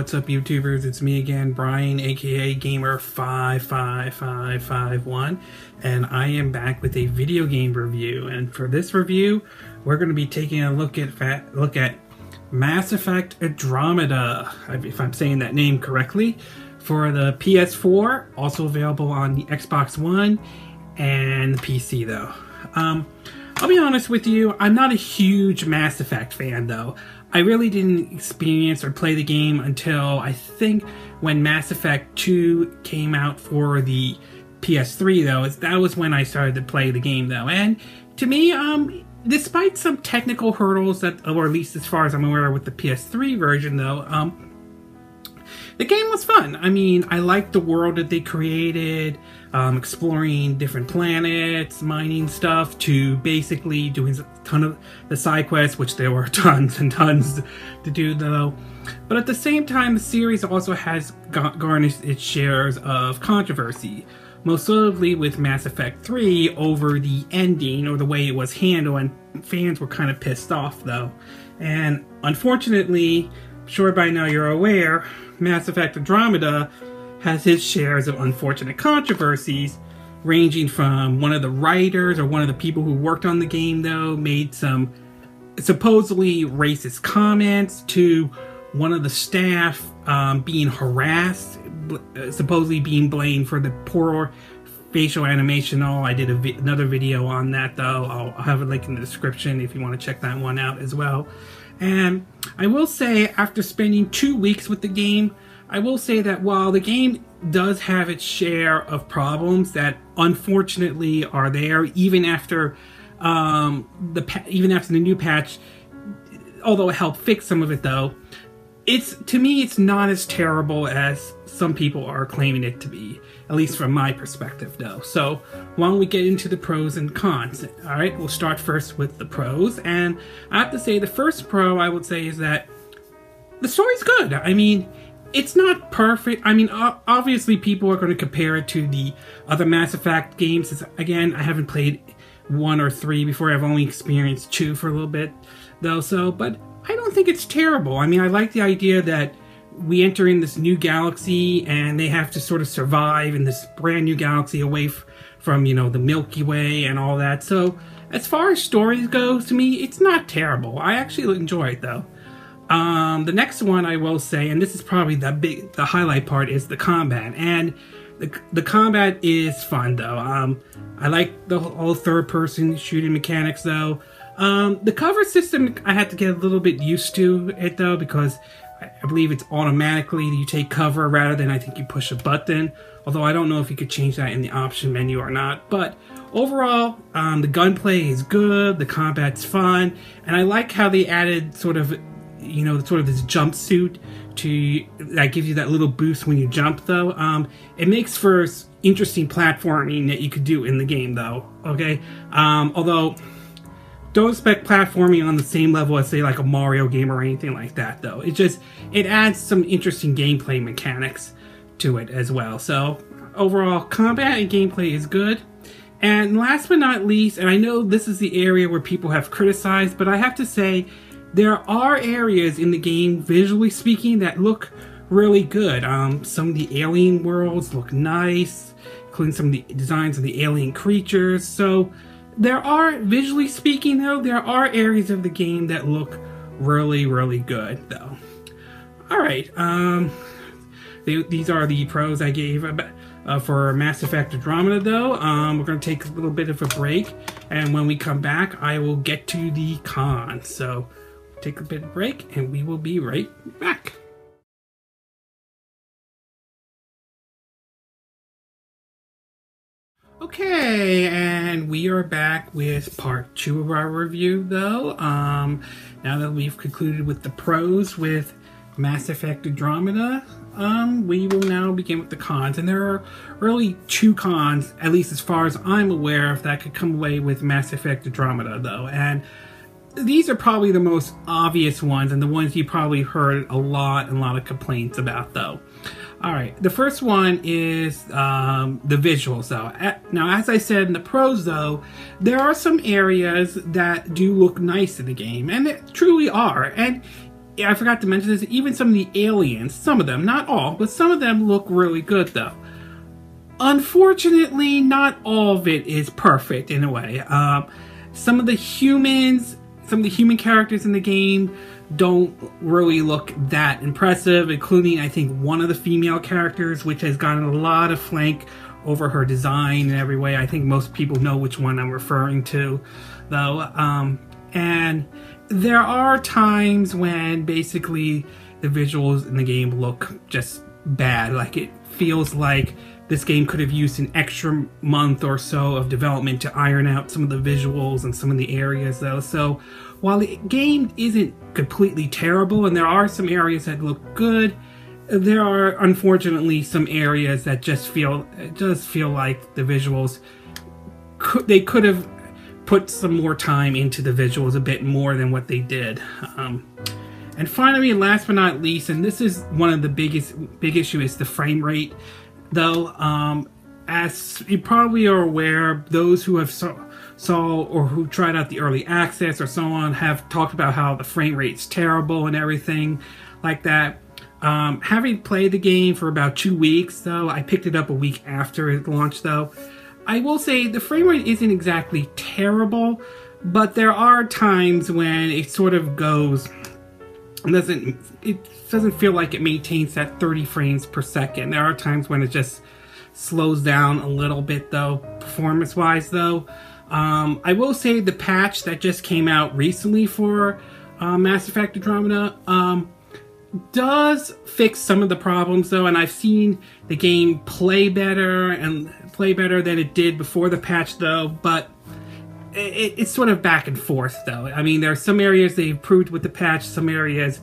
what's up YouTubers? It's me again, Brian, aka Gamer55551, and I am back with a video game review. And for this review, we're going to be taking a look at Mass Effect Andromeda, if I'm saying that name correctly, for the PS4, also available on the Xbox One and the PC though. I'll be honest with you, I'm not a huge Mass Effect fan though. I really didn't experience or play the game until I think when Mass Effect 2 came out for the PS3 though. That was when I started to play the game though. And to me, despite some technical hurdles that, or at least as far as I'm aware with the PS3 version though, the game was fun. I mean, I liked the world that they created, exploring different planets, mining stuff, to basically doing a ton of the side quests, which there were tons and tons to do though. But at the same time, the series also has garnished its shares of controversy, most notably with Mass Effect 3 over the ending or the way it was handled, and fans were kind of pissed off though. And unfortunately, I'm sure by now you're aware, Mass Effect Andromeda has its shares of unfortunate controversies, ranging from one of the writers or one of the people who worked on the game though made some supposedly racist comments, to one of the staff being harassed, supposedly being blamed for the poor facial animation. I did another video on that though. I'll have a link in the description if you want to check that one out as well. And I will say, after spending 2 weeks with the game, I will say that while the game does have its share of problems that unfortunately are there, even after the new patch, although it helped fix some of it though, to me it's not as terrible as some people are claiming it to be, at least from my perspective though. So why don't we get into the pros and cons? Alright, we'll start first with the pros, and I have to say the first pro I would say is that the story's good. I mean, it's not perfect. I mean, obviously people are going to compare it to the other Mass Effect games. Again, I haven't played 1 or 3 before. I've only experienced 2 for a little bit though, but I don't think it's terrible. I mean, I like the idea that we enter in this new galaxy and they have to sort of survive in this brand new galaxy away from, you know, the Milky Way and all that. So as far as stories goes, to me, it's not terrible. I actually enjoy it though. The next one I will say, and this is probably the highlight part, is the combat. And the combat is fun though. I like the whole third-person shooting mechanics though. The cover system, I had to get a little bit used to it though, because I believe it's automatically you take cover rather than I think you push a button. Although I don't know if you could change that in the option menu or not. But overall, the gunplay is good, the combat's fun, and I like how they added sort of this jumpsuit that gives you that little boost when you jump though. It makes for interesting platforming that you could do in the game though, okay? Although, don't expect platforming on the same level as say like a Mario game or anything like that though. It adds some interesting gameplay mechanics to it as well. So overall, combat and gameplay is good. And last but not least, and I know this is the area where people have criticized, but I have to say there are areas in the game, visually speaking, that look really good. Some of the alien worlds look nice, including some of the designs of the alien creatures. So there are, visually speaking though, there are areas of the game that look really, really good though. Alright, these are the pros I gave for Mass Effect Andromeda though. We're going to take a little bit of a break, and when we come back I will get to the cons. So take a bit of break and we will be right back. Okay, and we are back with part 2 of our review though. Now that we've concluded with the pros with Mass Effect Andromeda, we will now begin with the cons. And there are really 2 cons, at least as far as I'm aware of, that could come away with Mass Effect Andromeda though. And these are probably the most obvious ones, and the ones you probably heard a lot of complaints about though. Alright, the first one is the visuals though. Now, as I said in the pros though, there are some areas that do look nice in the game, and they truly are. And I forgot to mention this, even some of the aliens, some of them, not all, but some of them look really good though. Unfortunately, not all of it is perfect in a way. Some of the human characters in the game don't really look that impressive, including, I think, one of the female characters, which has gotten a lot of flank over her design in every way. I think most people know which one I'm referring to, though. And there are times when basically the visuals in the game look just bad. Like, it feels like this game could have used an extra month or so of development to iron out some of the visuals and some of the areas, though. So while the game isn't completely terrible, and there are some areas that look good, there are unfortunately some areas that just feel like the visuals they could have put some more time into the visuals, a bit more than what they did. And finally, last but not least, and this is one of the big issue, is the frame rate. Though, as you probably are aware, those who have saw or who tried out the early access or so on have talked about how the frame rate's terrible and everything like that. Having played the game for about 2 weeks, though, I picked it up a week after it launched, though, I will say the frame rate isn't exactly terrible, but there are times when it sort of goes, it doesn't feel like it maintains that 30 frames per second. There are times when it just slows down a little bit, though, performance-wise, though. I will say the patch that just came out recently for Mass Effect Andromeda does fix some of the problems, though, and I've seen the game play better than it did before the patch, though, but it's sort of back and forth, though. I mean, there are some areas they improved with the patch, some areas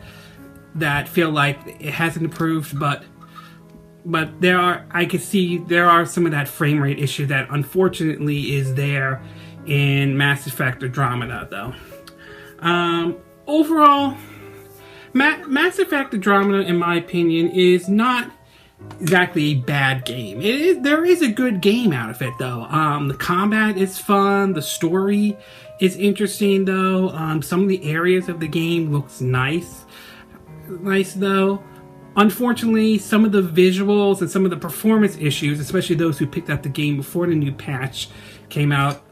that feel like it hasn't improved, but I can see there are some of that frame rate issue that unfortunately is there in Mass Effect Andromeda, though. Overall, Mass Effect Andromeda, in my opinion, is not exactly a bad game. There is a good game out of it, though. The combat is fun. The story is interesting, though. Some of the areas of the game looks nice, though. Unfortunately, some of the visuals and some of the performance issues, especially those who picked up the game before the new patch came out,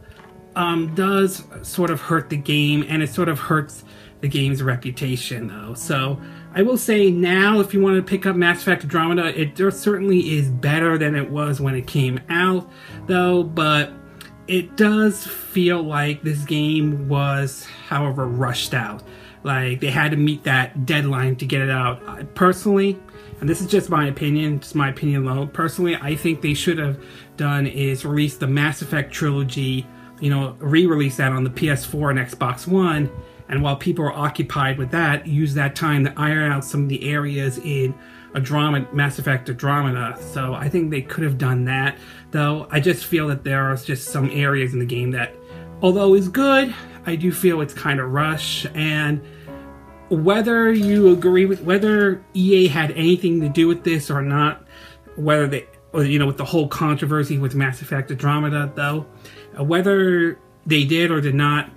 does sort of hurt the game, and it sort of hurts the game's reputation, though. So I will say now, if you want to pick up Mass Effect Andromeda, it certainly is better than it was when it came out, though, but it does feel like this game was, however, rushed out. Like, they had to meet that deadline to get it out. Personally, and this is just my opinion alone, personally, I think they should have done is release the Mass Effect trilogy, re-release that on the PS4 and Xbox One, and while people are occupied with that, use that time to iron out some of the areas in Mass Effect Andromeda. So I think they could have done that, though I just feel that there are just some areas in the game that, although is good, I do feel it's kind of rushed. And whether you agree with whether EA had anything to do with this or not, whether they, with the whole controversy with Mass Effect Andromeda, though, whether they did or did not,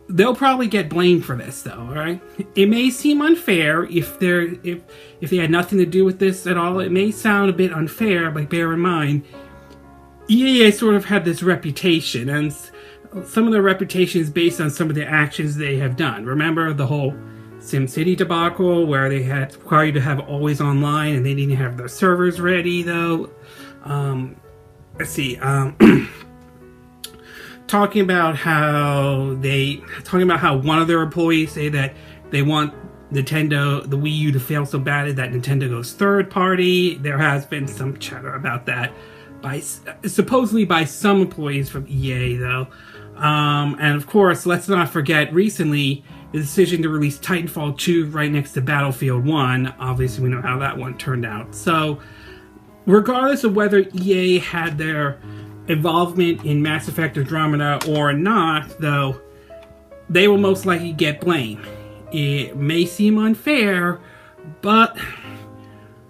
they'll probably get blamed for this, though, right? It may seem unfair if they had nothing to do with this at all. It may sound a bit unfair, but bear in mind, EA sort of had this reputation, and some of their reputation is based on some of the actions they have done. Remember the whole SimCity debacle, where they had required you to have always online, and they didn't have their servers ready, though. Let's see. Talking about how one of their employees say that they want the Wii U to fail so badly that Nintendo goes third party. There has been some chatter about that supposedly by some employees from EA, though. And of course, let's not forget recently the decision to release Titanfall 2 right next to Battlefield 1. Obviously, we know how that one turned out. So, regardless of whether EA had their involvement in Mass Effect Andromeda or not, though, they will most likely get blamed. It may seem unfair, but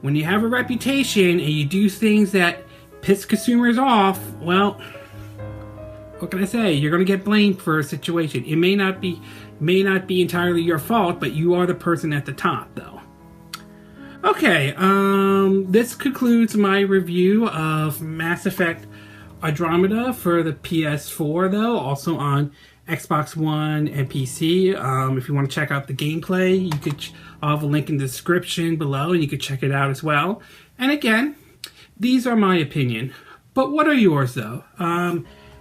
when you have a reputation and you do things that piss consumers off, well, what can I say? You're going to get blamed for a situation. It may not be may not be entirely your fault, but you are the person at the top, though. Okay, this concludes my review of Mass Effect Andromeda for the PS4, though, also on Xbox One and PC. If you want to check out the gameplay, you could, I'll have a link in the description below, and you could check it out as well. And again, these are my opinion. But what are yours, though?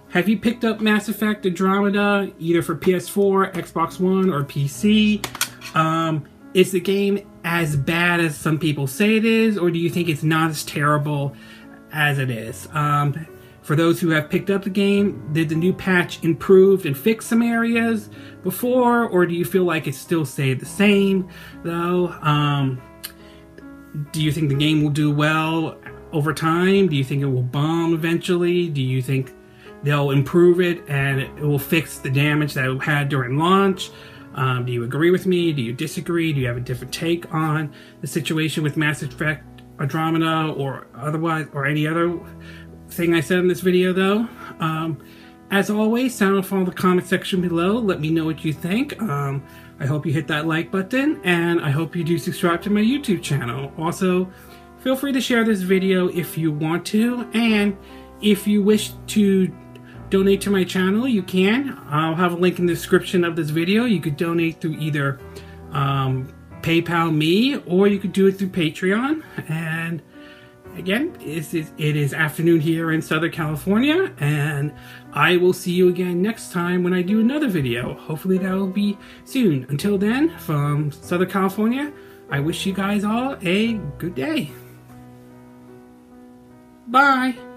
Have you picked up Mass Effect Andromeda, either for PS4, Xbox One, or PC? Is the game as bad as some people say it is, or do you think it's not as terrible as it is? For those who have picked up the game, did the new patch improve and fix some areas before, or do you feel like it still stayed the same, though? Do you think the game will do well over time? Do you think it will bomb eventually? Do you think they'll improve it and it will fix the damage that it had during launch? Do you agree with me? Do you disagree? Do you have a different take on the situation with Mass Effect Andromeda or otherwise, or any other thing I said in this video, though? As always, sound off in the comment section below. Let me know what you think. I hope you hit that like button, and I hope you do subscribe to my YouTube channel. Also, feel free to share this video if you want to, and if you wish to donate to my channel, you can. I'll have a link in the description of this video. You could donate through either PayPal me, or you could do it through Patreon. And again, it is afternoon here in Southern California, and I will see you again next time when I do another video. Hopefully that will be soon. Until then, from Southern California, I wish you guys all a good day. Bye!